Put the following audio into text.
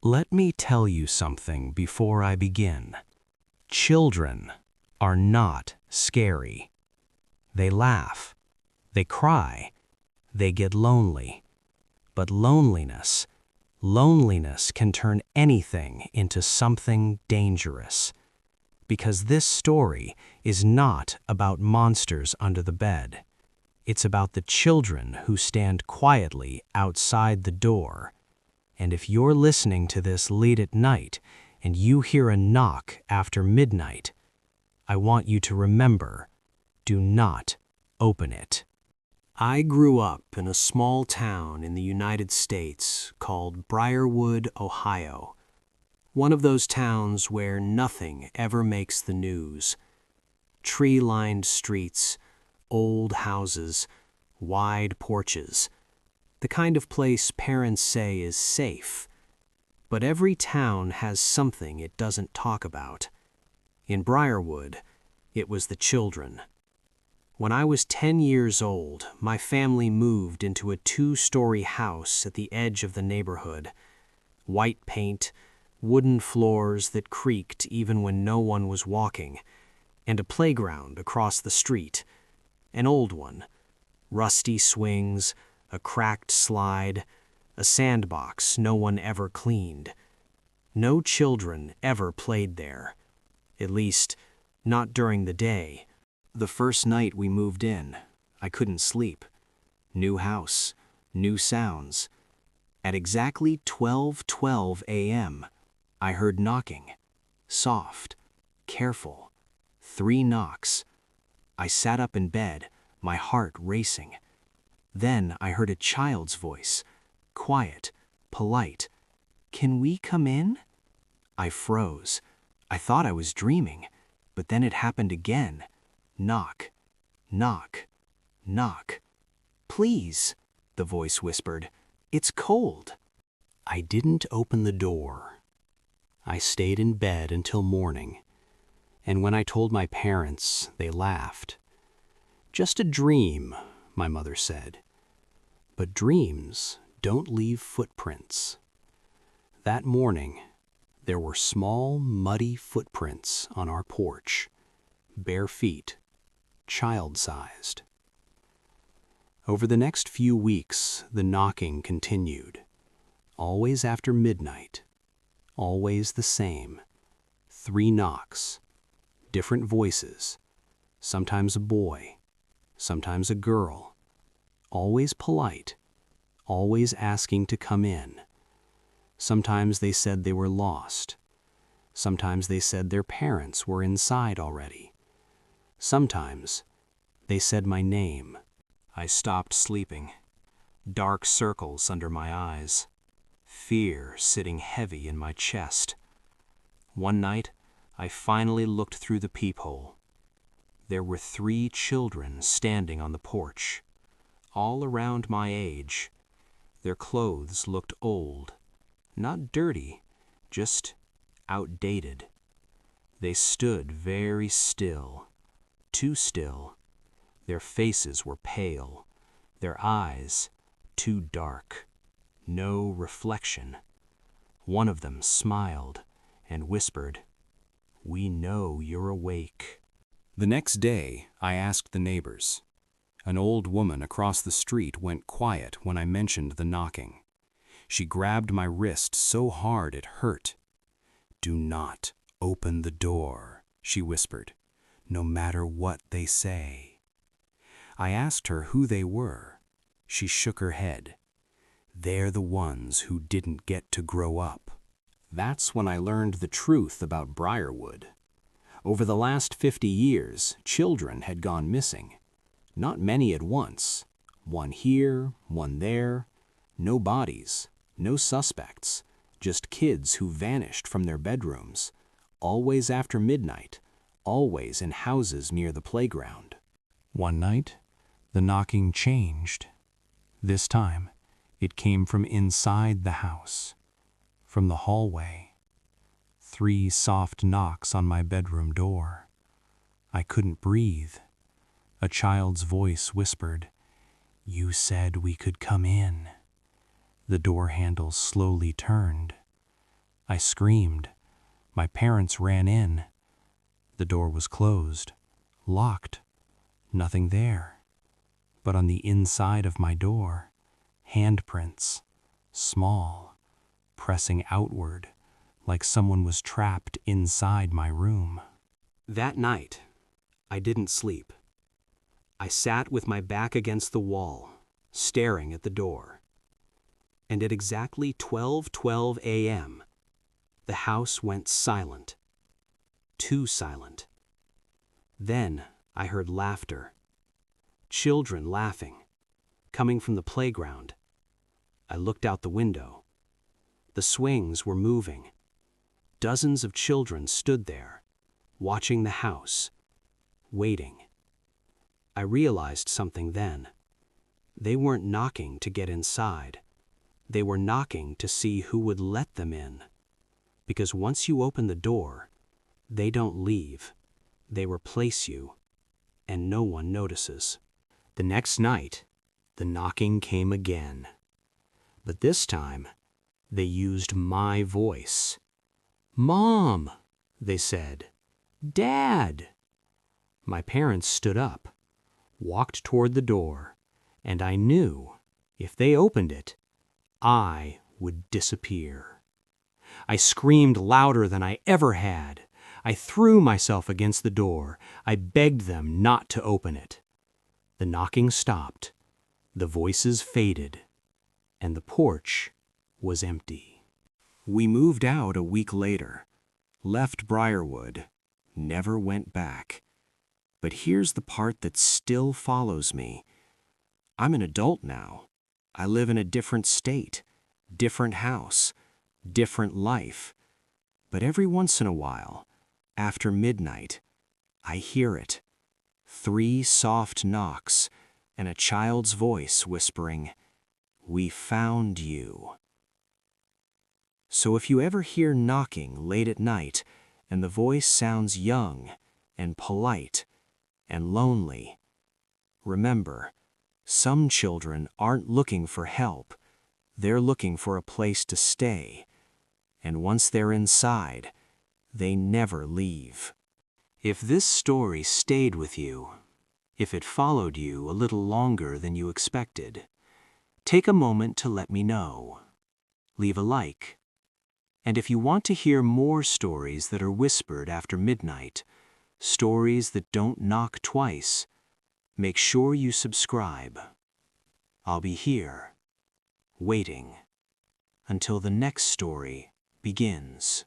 Let me tell you something before I begin. Children are not scary. They laugh, they cry, they get lonely. But loneliness can turn anything into something dangerous. Because this story is not about monsters under the bed. It's about the children who stand quietly outside the door. And if you're listening to this late at night and you hear a knock after midnight, I want you to remember, do not open it. I grew up in a small town in the United States called Briarwood, Ohio. One of those towns where nothing ever makes the news. Tree-lined streets, old houses, wide porches. The kind of place parents say is safe. But every town has something it doesn't talk about. In Briarwood, it was the children. When I was 10 years old, my family moved into a 2-story house at the edge of the neighborhood. White paint, wooden floors that creaked even when no one was walking, and a playground across the street. An old one. Rusty swings, a cracked slide, a sandbox no one ever cleaned. No children ever played there. At least, not during the day. The first night we moved in, I couldn't sleep. New house, new sounds. At exactly 12:12 a.m., I heard knocking. Soft, careful. 3 knocks. I sat up in bed, my heart racing. Then I heard a child's voice, quiet, polite. "Can we come in?" I froze. I thought I was dreaming, but then it happened again. Knock, knock, knock. "Please," the voice whispered, "it's cold." I didn't open the door. I stayed in bed until morning, and when I told my parents, they laughed. "Just a dream," my mother said. But dreams don't leave footprints. That morning, there were small, muddy footprints on our porch, bare feet, child-sized. Over the next few weeks, the knocking continued. Always after midnight, always the same. 3 knocks, different voices, sometimes a boy, sometimes a girl, always polite, always asking to come in. Sometimes they said they were lost. Sometimes they said their parents were inside already. Sometimes they said my name. I stopped sleeping. Dark circles under my eyes. Fear sitting heavy in my chest. One night, I finally looked through the peephole. There were 3 children standing on the porch, all around my age. Their clothes looked old, not dirty, just outdated. They stood very still, too still. Their faces were pale, their eyes too dark, no reflection. One of them smiled and whispered, "We know you're awake." The next day, I asked the neighbors. An old woman across the street went quiet when I mentioned the knocking. She grabbed my wrist so hard it hurt. "Do not open the door," she whispered, "no matter what they say." I asked her who they were. She shook her head. "They're the ones who didn't get to grow up." That's when I learned the truth about Briarwood. Over the last 50 years, children had gone missing. Not many at once. One here, one there. No bodies, no suspects. Just kids who vanished from their bedrooms. Always after midnight. Always in houses near the playground. One night, the knocking changed. This time, it came from inside the house. From the hallway. 3 soft knocks on my bedroom door. I couldn't breathe. A child's voice whispered, "You said we could come in." The door handle slowly turned. I screamed. My parents ran in. The door was closed, locked, nothing there. But on the inside of my door, handprints, small, pressing outward, like someone was trapped inside my room. That night, I didn't sleep. I sat with my back against the wall, staring at the door. And at exactly 12:12 a.m., the house went silent. Too silent. Then I heard laughter. Children laughing, coming from the playground. I looked out the window. The swings were moving. Dozens of children stood there, watching the house, waiting. I realized something then. They weren't knocking to get inside. They were knocking to see who would let them in. Because once you open the door, they don't leave. They replace you, and no one notices. The next night, the knocking came again. But this time, they used my voice. "Mom," they said. "Dad." My parents stood up, walked toward the door, and I knew if they opened it, I would disappear. I screamed louder than I ever had. I threw myself against the door. I begged them not to open it. The knocking stopped, the voices faded, and the porch was empty. We moved out a week later, left Briarwood, never went back. But here's the part that still follows me. I'm an adult now. I live in a different state, different house, different life. But every once in a while, after midnight, I hear it. 3 soft knocks and a child's voice whispering, "We found you." So if you ever hear knocking late at night and the voice sounds young and polite and lonely, remember, some children aren't looking for help. They're looking for a place to stay. And once they're inside, they never leave. If this story stayed with you, if it followed you a little longer than you expected, take a moment to let me know. Leave a like. And if you want to hear more stories that are whispered after midnight, stories that don't knock twice, make sure you subscribe. I'll be here, waiting, until the next story begins.